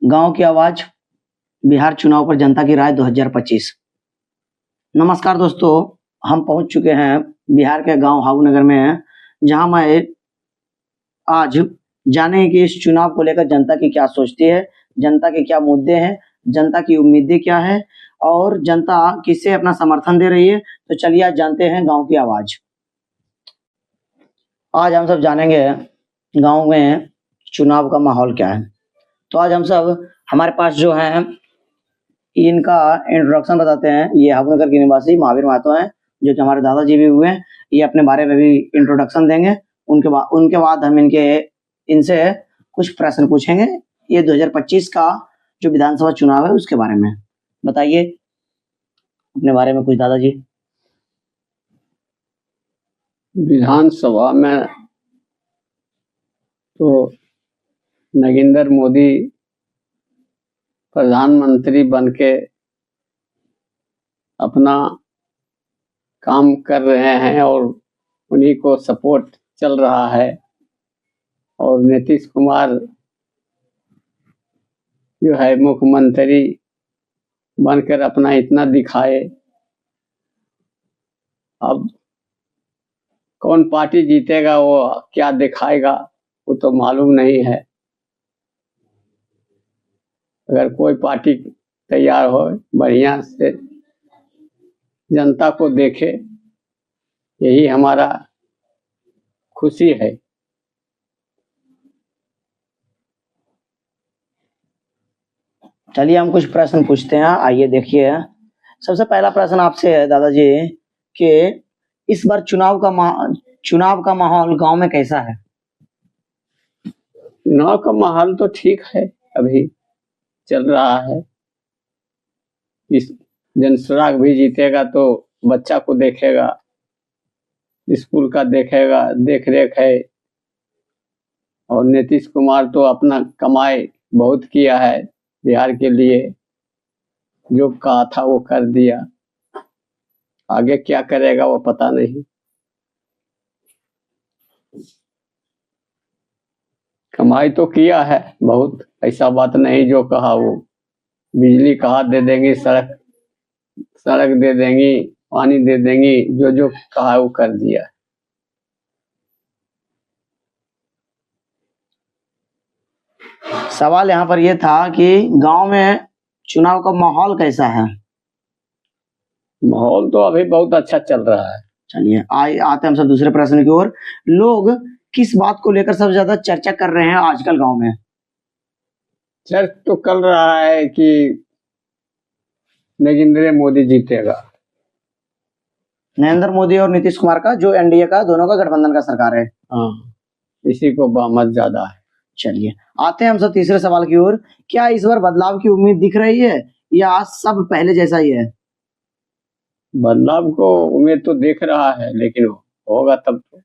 गांव की आवाज, बिहार चुनाव पर जनता की राय 2025। नमस्कार दोस्तों, हम पहुंच चुके हैं बिहार के गांव हाऊनगर में, जहां मैं आज जाने कि इस चुनाव को लेकर जनता की क्या सोचती है, जनता के क्या मुद्दे हैं, जनता की उम्मीदें क्या है और जनता किसे अपना समर्थन दे रही है। तो चलिए आज जानते हैं गांव की आवाज। आज हम सब जानेंगे गांव में चुनाव का माहौल क्या है। तो आज हम सब, हमारे पास जो है, इनका इंट्रोडक्शन बताते हैं। ये हाऊनगर के निवासी महावीर महतो हैं, जो कि हमारे दादाजी भी हुए हैं। ये अपने बारे में भी इंट्रोडक्शन देंगे। उनके बाद हम इनसे कुछ प्रश्न पूछेंगे। ये 2025 का जो विधानसभा चुनाव है उसके बारे में बताइए अपने बारे में कुछ दादाजी। विधानसभा में तो नरेंद्र मोदी प्रधानमंत्री बनके अपना काम कर रहे हैं और उन्हीं को सपोर्ट चल रहा है। और नीतीश कुमार जो है मुख्यमंत्री बनकर अपना इतना दिखाए। अब कौन पार्टी जीतेगा, वो क्या दिखाएगा, वो तो मालूम नहीं है। अगर कोई पार्टी तैयार हो, बढ़िया से जनता को देखे, यही हमारा खुशी है। चलिए हम कुछ प्रश्न पूछते हैं। आइए देखिए, सबसे पहला प्रश्न आपसे है दादाजी कि इस बार चुनाव का माहौल गांव में कैसा है? चुनाव का माहौल तो ठीक है, अभी चल रहा है। इस जनसुराग भी जीतेगा तो बच्चा को देखेगा, स्कूल का देखेगा, देख रेख है। और नीतीश कुमार तो अपना कमाई बहुत किया है बिहार के लिए, जो कहा था वो कर दिया। आगे क्या करेगा वो पता नहीं। कमाई तो किया है बहुत, ऐसा बात नहीं। जो कहा वो, बिजली कहा दे देंगी, सड़क दे देंगी, पानी दे देंगी, जो जो कहा वो कर दिया। सवाल यहाँ पर यह था कि गांव में चुनाव का माहौल कैसा है? माहौल तो अभी बहुत अच्छा चल रहा है। चलिए आते हैं हम सब दूसरे प्रश्न की ओर। लोग किस बात को लेकर सबसे ज्यादा चर्चा कर रहे हैं आजकल गांव में? चर्चा तो कर रहा है कि नरेंद्र मोदी जीतेगा। नरेंद्र मोदी और नीतीश कुमार का, जो एनडीए का, दोनों का गठबंधन का सरकार है। हाँ, इसी को बहुमत ज्यादा है। चलिए आते हैं हम सब तीसरे सवाल की ओर। क्या इस बार बदलाव की उम्मीद दिख रही है या सब पहले जैसा ही है? बदलाव को उम्मीद तो देख रहा है, लेकिन होगा तब तो।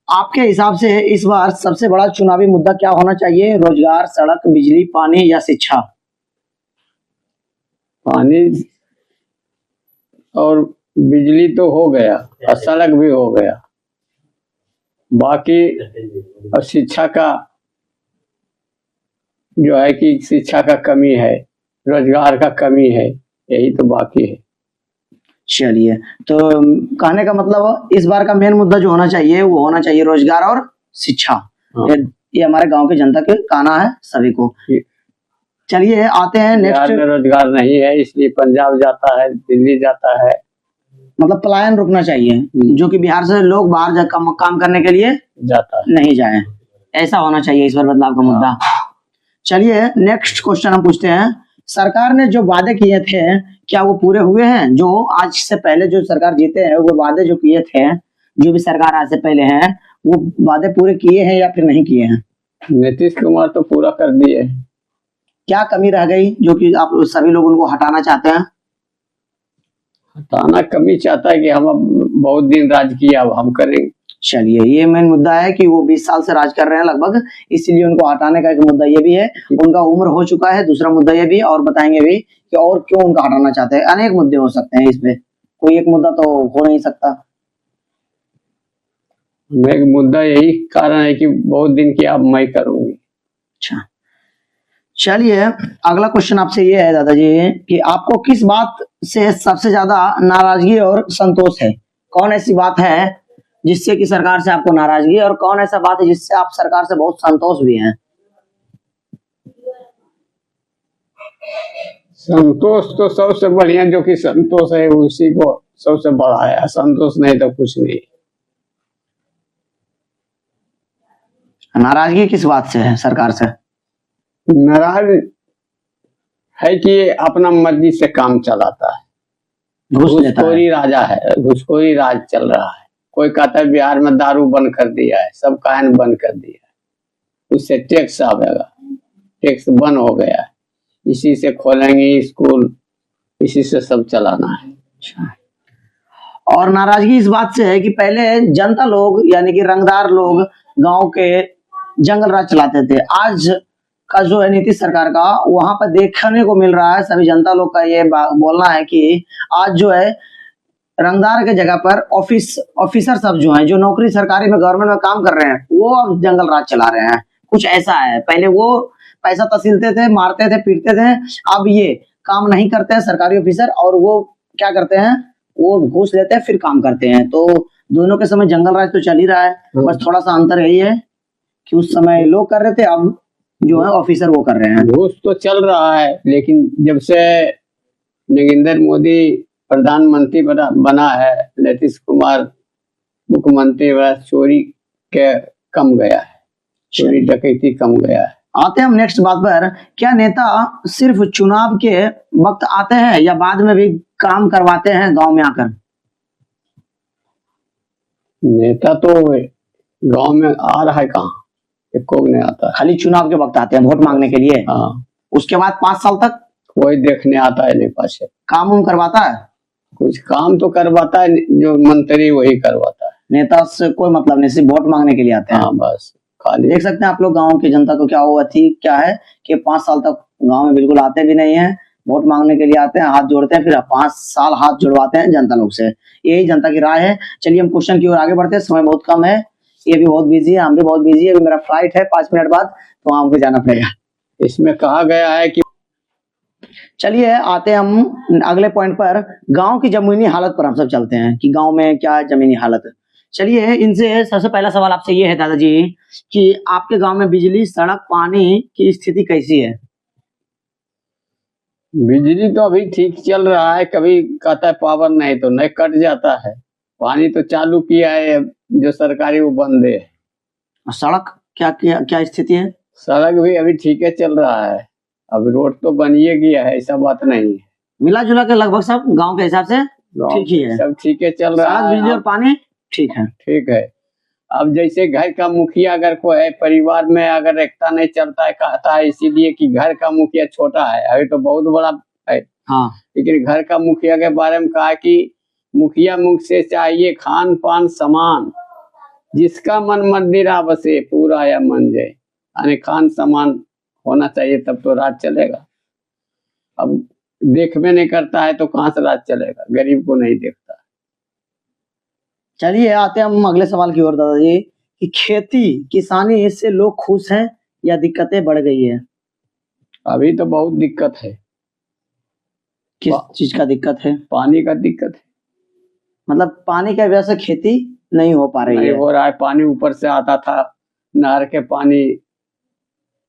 आपके हिसाब से इस बार सबसे बड़ा चुनावी मुद्दा क्या होना चाहिए? रोजगार, सड़क, बिजली, पानी या शिक्षा? पानी और बिजली तो हो गया और सड़क भी हो गया। बाकी और शिक्षा का जो है कि शिक्षा का कमी है, रोजगार का कमी है, यही तो बाकी है। चलिए, तो कहने का मतलब इस बार का मेन मुद्दा जो होना चाहिए वो होना चाहिए रोजगार और शिक्षा। हाँ। ये हमारे गांव के जनता के कहना है सभी को। चलिए आते हैं बिहार में रोजगार नहीं है, इसलिए पंजाब जाता है, दिल्ली जाता है। मतलब पलायन रुकना चाहिए, जो कि बिहार से लोग बाहर जा काम करने के लिए जाता है, नहीं जाए। ऐसा होना चाहिए इस बार बदलाव का मुद्दा। चलिए नेक्स्ट क्वेश्चन हम पूछते हैं। सरकार ने जो वादे किए थे क्या वो पूरे हुए हैं? जो आज से पहले जो सरकार जीते हैं, वो वादे जो किए थे, जो भी सरकार आज से पहले हैं, वो वादे पूरे किए हैं या फिर नहीं किए हैं? नीतीश कुमार तो पूरा कर दिए। क्या कमी रह गई जो कि आप सभी लोग उनको हटाना चाहते हैं? हटाना कमी चाहता है कि हम अब बहुत दिन राज किया, अब हम करेंगे। चलिए, ये मेन मुद्दा है कि वो 20 साल से राज कर रहे हैं लगभग, इसलिए उनको हटाने का एक मुद्दा ये भी है। उनका उम्र हो चुका है, दूसरा मुद्दा ये भी, और बताएंगे भी कि और क्यों उनका हटाना चाहते हैं। अनेक मुद्दे हो सकते हैं, इसमें कोई एक मुद्दा तो हो नहीं सकता। एक मुद्दा यही कारण है कि बहुत दिन की अब मैं करूंगी। अच्छा, चलिए अगला क्वेश्चन आपसे ये है दादाजी कि आपको किस बात से सबसे ज्यादा नाराजगी और संतोष है? कौन ऐसी बात है जिससे कि सरकार से आपको नाराजगी, और कौन ऐसा बात है जिससे आप सरकार से बहुत संतोष भी हैं? संतोष तो सबसे बढ़िया जो कि संतोष है उसी को सबसे बड़ा है, संतोष नहीं तो कुछ नहीं। नाराजगी किस बात से है सरकार से? नाराज है कि ये अपना मर्जी से काम चलाता है, घूस लेता है। घूसखोरी राजा है, घूसखोरी राज चल रहा है। कोई कहता है बिहार में दारू बंद कर दिया है, सब कायन बंद कर दिया है, उससे टैक्स आवेगा, टैक्स बंद हो गया है, इसी से खोलेंगे स्कूल, इसी से सब चलाना है। अच्छा। और नाराजगी इस बात से है कि पहले जनता लोग यानी कि रंगदार लोग गांव के जंगल राज चलाते थे। आज का जो है नीतीश सरकार का, वहां पर देखने को मिल रहा है, सभी जनता लोग का ये बोलना है कि आज जो है रंगदार के जगह पर ऑफिसर सब जो हैं, जो नौकरी सरकारी में गवर्नमेंट में काम कर रहे हैं, वो अब जंगल राज चला रहे हैं। कुछ ऐसा है, पहले वो पैसा तसीलते थे, मारते थे, पीटते थे, अब ये काम नहीं करते हैं सरकारी ऑफिसर, और वो क्या करते हैं, वो घूस लेते हैं फिर काम करते हैं। तो दोनों के समय जंगल राज तो चल ही रहा है, बस थोड़ा सा अंतर यही है कि उस समय लोग कर रहे थे, अब जो है ऑफिसर वो कर रहे हैं। घूस तो चल रहा है, लेकिन जब से नरेंद्र मोदी प्रधानमंत्री बना है, नीतीश कुमार मुख्यमंत्री बना, चोरी के कम गया है, चोरी डकैती कम गया है। आते हैं हम नेक्स्ट बात पर, क्या नेता सिर्फ चुनाव के वक्त आते हैं या बाद में भी काम करवाते हैं गांव में आकर? नेता तो गांव में आ रहा है कहाँ, कोई नहीं आता, खाली चुनाव के वक्त आते हैं वोट मांगने के लिए। हाँ, उसके बाद 5 साल तक कोई देखने आता है नहीं, पास काम उम करवाता है? कुछ काम तो करवाता है, जो मंत्री वही करवाता है, नेता से कोई मतलब नहीं, सिर्फ वोट मांगने के लिए आते हैं। हाँ बस खाली। देख सकते हैं आप लोग गांव की जनता को क्या हुआ थी, क्या है कि 5 साल तक गांव में बिल्कुल आते भी नहीं है, वोट मांगने के लिए आते हैं, हाथ जोड़ते हैं, फिर 5 साल हाथ जुड़वाते हैं जनता लोग से। यही जनता की राय है। चलिए हम क्वेश्चन की ओर आगे बढ़ते हैं, समय बहुत कम है, ये भी बहुत बिजी है, हम भी बहुत बिजी है, अभी मेरा फ्लाइट है 5 मिनट बाद, तो हमको जाना पड़ेगा। इसमें कहा गया है कि चलिए आते हैं हम अगले पॉइंट पर, गांव की जमीनी हालत पर हम सब चलते हैं कि गांव में क्या है जमीनी हालत। चलिए इनसे सबसे पहला सवाल आपसे ये है दादाजी कि आपके गांव में बिजली, सड़क, पानी की स्थिति कैसी है? बिजली तो अभी ठीक चल रहा है, कभी कहता है पावर नहीं तो नहीं, कट जाता है। पानी तो चालू किया है जो सरकारी, वो बंद है। सड़क क्या क्या क्या स्थिति है? सड़क भी अभी ठीक है चल रहा है, अब रोड तो बनिए गया है, ऐसा बात नहीं है। मिला जुला के लगभग सब गांव के हिसाब से ठीक ही है, सब ठीक है चल रहा सड़क, है, बिजली और पानी ठीक है। ठीक है। अब जैसे घर का मुखिया अगर कोई है, परिवार में अगर एकता नहीं चलता है, कहता है इसीलिए कि घर का मुखिया छोटा है, अभी तो बहुत बड़ा है, हाँ, लेकिन घर का मुखिया के बारे में कहा कि मुखिया मुख से चाहिए खान पान समान, जिसका मन मंदिरा बसे पूरा या मन जाए, यानी खान समान होना चाहिए, तब तो राज चलेगा। अब देखबे नहीं करता है तो कहाँ से राज चलेगा, गरीब को नहीं देखता। चलिए आते हैं हम अगले सवाल की ओर दादाजी कि खेती किसानी से लोग खुश हैं या दिक्कतें बढ़ गई है? अभी तो बहुत दिक्कत है। किस चीज का दिक्कत है? पानी का दिक्कत है, मतलब पानी की वजह से खेती नहीं हो पा रही नहीं है। हो रहा है। पानी ऊपर से आता था, नहर के पानी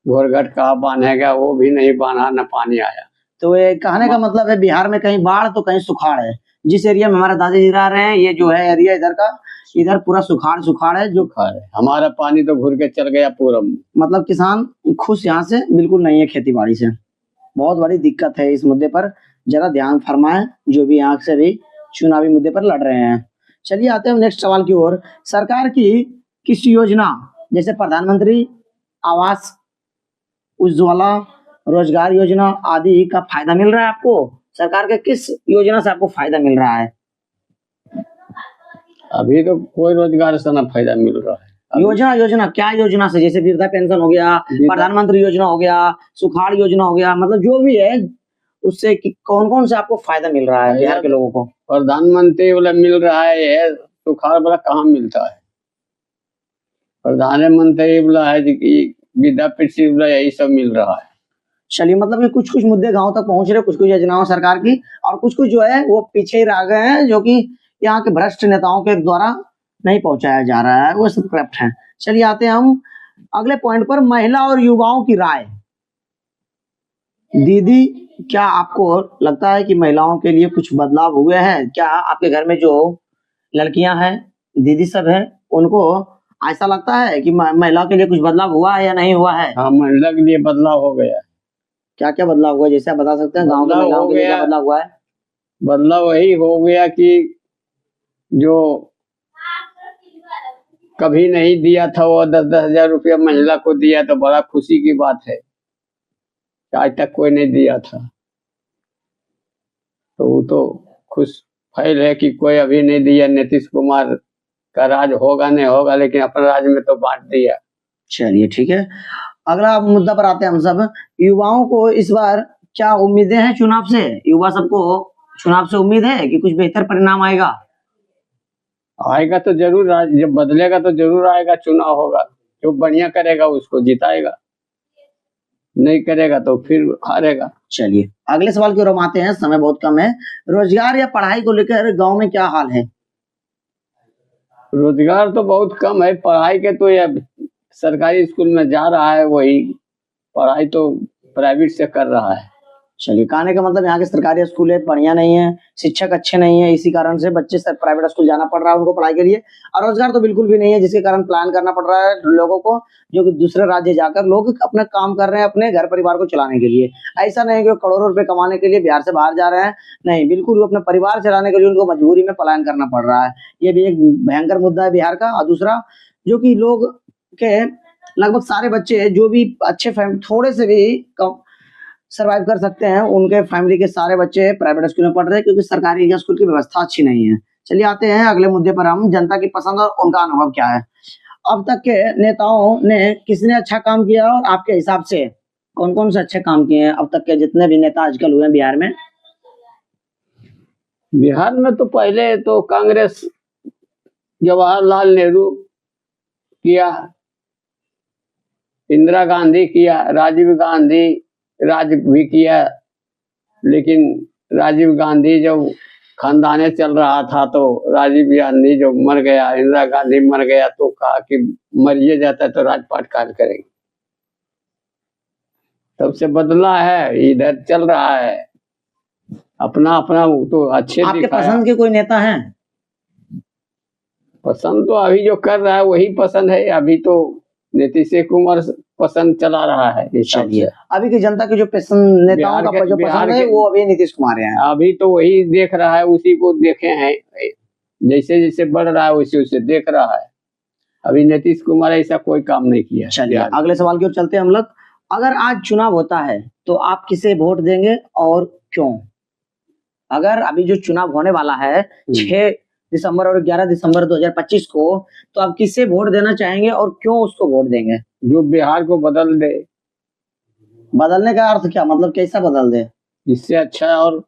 घोरघट कहाँ बांधेगा, वो भी नहीं बांधा, न पानी आया। तो ये कहने का मतलब है बिहार में कहीं बाढ़ तो कहीं सुखाड़ है। जिस एरिया में हमारे दादाजी रह रहे हैं, ये जो है एरिया इधर का, इधर पूरा सुखाड़ है, जो खा रहे हमारा पानी तो घुर के चल गया पूरा। मतलब किसान खुश यहाँ से बिल्कुल नहीं है खेती बाड़ी से। बहुत बड़ी दिक्कत है, इस मुद्दे पर जरा ध्यान फरमाएं जो भी यहाँ से भी चुनावी मुद्दे पर लड़ रहे हैं। चलिए आते हैं नेक्स्ट सवाल की ओर। सरकार की किस योजना जैसे प्रधानमंत्री आवास, उज्ज्वला, रोजगार योजना आदि का फायदा मिल रहा है आपको? सरकार के किस योजना से आपको फायदा मिल रहा है? अभी तो कोई रोजगार से ना फायदा मिल रहा है। योजना क्या योजना से? जैसे वृद्धा पेंशन हो गया, प्रधानमंत्री योजना हो गया, सुखाड़ योजना हो गया, मतलब जो भी है उससे कौन कौन से आपको फायदा मिल रहा है बिहार के लोगों को? प्रधानमंत्री वाला मिल रहा है, सुखाड़ वाला कहाँ मिलता है? प्रधानमंत्री वाला है कि विद्यापीठ से यही सब मिल रहा है। चलिए, मतलब कि कुछ कुछ मुद्दे गांव तक पहुंच रहे, कुछ कुछ योजनाओं सरकार की, और कुछ कुछ जो है वो पीछे ही रह गए हैं, जो कि यहाँ के भ्रष्ट नेताओं के द्वारा नहीं पहुंचाया जा रहा है, वो सब करप्ट है। चलिए आते हैं हम अगले पॉइंट पर, महिला और युवाओं की राय। दीदी, क्या आपको लगता है कि महिलाओं के लिए कुछ बदलाव हुए हैं? क्या आपके घर में जो लड़कियां हैं, दीदी सब हैं, उनको ऐसा लगता है कि महिला के लिए कुछ बदलाव हुआ है या नहीं हुआ है? हाँ, महिला के लिए बदलाव हो गया। क्या क्या बदलाव हुआ, जैसे आप बता सकते हैं? गांव के महिलाओं के लिए क्या बदलाव हुआ है? बदलाव वही हो गया कि जो कभी नहीं दिया था वो 10-10 हजार रुपया महिला को दिया, तो बड़ा खुशी की बात है। आज तक कोई नहीं दिया था, तो वो तो खुश फैल है कि कोई अभी नहीं दिया। नीतीश कुमार का राज होगा नहीं होगा, लेकिन अपने राज्य में तो बांट दिया। चलिए ठीक है, अगला मुद्दा पर आते हैं हम सब। युवाओं को इस बार क्या उम्मीदें हैं चुनाव से? युवा सबको चुनाव से उम्मीद है कि कुछ बेहतर परिणाम आएगा? आएगा तो जरूर, जब बदलेगा तो जरूर आएगा। चुनाव होगा, जो बढ़िया करेगा उसको जिताएगा, नहीं करेगा तो फिर हारेगा। चलिए अगले सवाल की ओर हम आते हैं, समय बहुत कम है। रोजगार या पढ़ाई को लेकर गांव में क्या हाल है? रोजगार तो बहुत कम है। पढ़ाई के तो यह सरकारी स्कूल में जा रहा है, वही पढ़ाई तो प्राइवेट से कर रहा है। चलिए, कहने का मतलब यहाँ के सरकारी स्कूल है बढ़िया नहीं है, शिक्षक अच्छे नहीं है, इसी कारण से बच्चे सर प्राइवेट स्कूल जाना पड़ रहा है उनको पढ़ाई के लिए। और रोजगार तो बिल्कुल भी नहीं है, जिसके कारण प्लान करना पड़ रहा है लोगों को, जो कि दूसरे राज्य जाकर लोग अपना काम कर रहे हैं अपने घर परिवार को चलाने के लिए। ऐसा नहीं कि वो करोड़ों रुपए कमाने के लिए बिहार से बाहर जा रहे हैं, नहीं, बिल्कुल वो अपने परिवार चलाने के लिए उनको मजबूरी में पलायन करना पड़ रहा है। ये भी एक भयंकर मुद्दा है बिहार का। और दूसरा, जो कि लोग के लगभग सारे बच्चे जो भी अच्छे थोड़े से भी कम सर्वाइव कर सकते हैं, उनके फैमिली के सारे बच्चे प्राइवेट स्कूल में पढ़ रहे हैं, क्योंकि सरकारी स्कूल की व्यवस्था अच्छी नहीं है। चलिए आते हैं अगले मुद्दे पर, हम जनता की पसंद और उनका अनुभव क्या है। अब तक के नेताओं ने किसने अच्छा काम किया, और आपके हिसाब से कौन कौन से अच्छे काम किए हैं अब तक के जितने भी नेता आजकल हुए हैं बिहार में? बिहार में तो पहले तो कांग्रेस, जवाहरलाल नेहरू किया, इंदिरा गांधी किया, राजीव गांधी राज भी किया। लेकिन राजीव गांधी जब खानदाने चल रहा था तो राजीव गांधी जो मर गया, इंदिरा गांधी मर गया, तो कहा कि मरिए जाता तो राजपाट काल करेंगे। तब से बदला है, इधर चल रहा है अपना अपना। तो अच्छे आपके पसंद के कोई नेता हैं? पसंद तो अभी जो कर रहा है वही पसंद है। अभी तो नीतीश कुमार पसंद चला रहा है। चलिए, अभी की जनता की जो पसंद, नेताओं का जो पसंद है वो अभी नीतीश कुमार है। अभी तो वही देख रहा है, उसी को देखे हैं। जैसे जैसे बढ़ रहा है वैसे वैसे देख रहा है। अभी नीतीश कुमार ऐसा कोई काम नहीं किया। चलिए अगले सवाल की ओर चलते हैं हम लोग। अगर आज चुनाव होता है तो आप किसे वोट देंगे और क्यों? अगर अभी जो चुनाव होने वाला है 6 दिसंबर और 11 दिसंबर 2025 को, तो आप किसे वोट देना चाहेंगे और क्यों उसको वोट देंगे? जो बिहार को बदल दे। बदलने का अर्थ क्या, मतलब कैसा बदल दे? इससे अच्छा और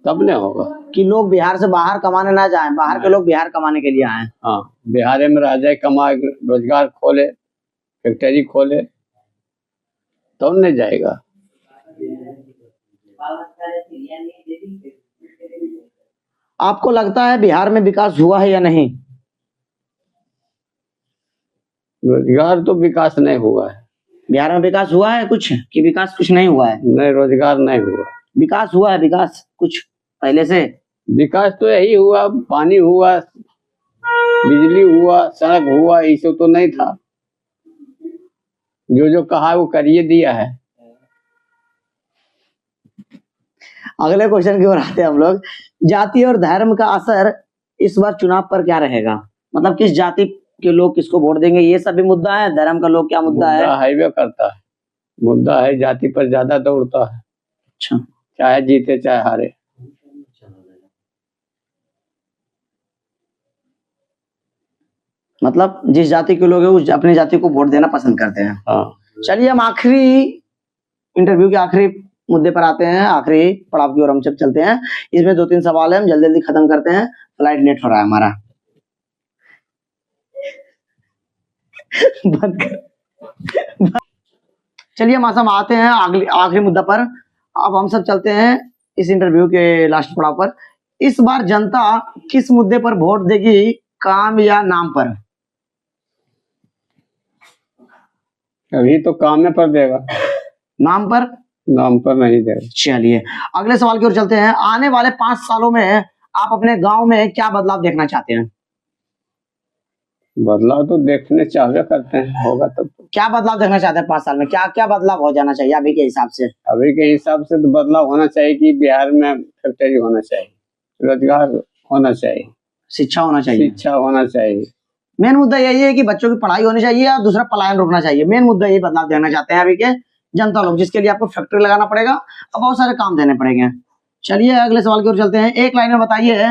तब नहीं होगा कि लोग बिहार से बाहर कमाने ना जाएं, बाहर के लोग बिहार कमाने के लिए आए। हाँ, बिहार में रह जाए, कमाए, रोजगार खोले, फैक्ट्री खोले, तो नहीं जाएगा। आपको लगता है बिहार में विकास हुआ है या नहीं? रोजगार तो विकास नहीं हुआ है। बिहार में विकास हुआ है कुछ, कि विकास कुछ नहीं हुआ है? नहीं, रोजगार नहीं हुआ। विकास हुआ है, विकास कुछ पहले से। विकास तो यही हुआ, पानी हुआ, बिजली हुआ, सड़क हुआ, ये सब तो नहीं था। जो जो कहा वो करिए दिया है। अगले क्वेश्चन की ओर आते हैं हम लोग। जाति और धर्म का असर इस बार चुनाव पर क्या रहेगा? मतलब किस जाति के लोग किसको वोट देंगे, ये सभी मुद्दा है। धर्म का लोग क्या मुद्दा है? हाईवे करता है, मुद्दा है जाति पर ज्यादा दौड़ता है। अच्छा, चाहे जीते चाहे हारे। मतलब जिस जाति के लोग हैं उस अपनी जाति को वोट देना पसंद करते हैं। हाँ। चलिए हम आखिरी इंटरव्यू के आखिरी मुद्दे पर आते हैं, आखिरी पड़ाव की ओर हम सब चलते हैं। इसमें 2-3 सवाल है, हम जल्दी जल्दी खत्म करते हैं, फ्लाइट लेट हो रहा है हमारा। बंद कर। चलिए हम सब आते हैं आखिरी मुद्दा पर। अब हम सब चलते हैं इस इंटरव्यू के लास्ट पड़ाव पर। इस बार जनता किस मुद्दे पर वोट देगी, काम या नाम पर? अभी तो काम में पर देगा, नाम पर? नाम पर नहीं देगा। चलिए अगले सवाल की ओर चलते हैं। आने वाले 5 सालों में आप अपने गांव में क्या बदलाव देखना चाहते हैं? बदलाव तो देखने चाहते करते हैं, होगा तब तो। क्या बदलाव देखना चाहते हैं 5 साल में? क्या क्या बदलाव हो जाना चाहिए अभी के हिसाब से? अभी के हिसाब से तो बदलाव होना चाहिए कि बिहार में फैक्ट्री होना चाहिए, रोजगार होना चाहिए, शिक्षा होना चाहिए। शिक्षा होना चाहिए। मेन मुद्दा यही है कि बच्चों की पढ़ाई होनी चाहिए और दूसरा पलायन रोकना चाहिए। मेन मुद्दा यही बदलाव देना चाहते हैं अभी के जनता लोग, जिसके लिए आपको फैक्ट्री लगाना पड़ेगा और बहुत सारे काम देने पड़ेंगे। चलिए अगले सवाल की ओर चलते हैं। एक लाइन में बताइए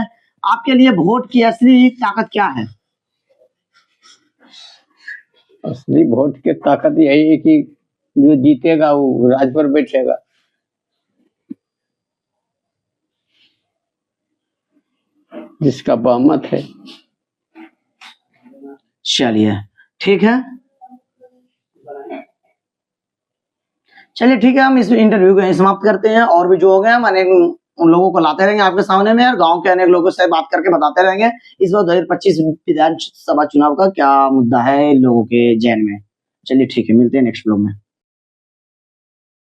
आपके लिए वोट की असली ताकत क्या है? असली वोट की ताकत यही है कि जो जीतेगा वो राज पर बैठेगा। जिसका बहुमत है। चलिए ठीक है, चलिए ठीक है, हम इस इंटरव्यू को यहीं समाप्त करते हैं। और भी जो हो गए हम अनेक उन लोगों को लाते रहेंगे आपके सामने में, और गांव के अनेक लोगों से बात करके बताते रहेंगे इस बार 2025 विधानसभा चुनाव का क्या मुद्दा है लोगों के जहन में। चलिए ठीक है, मिलते हैं नेक्स्ट ब्लॉग में।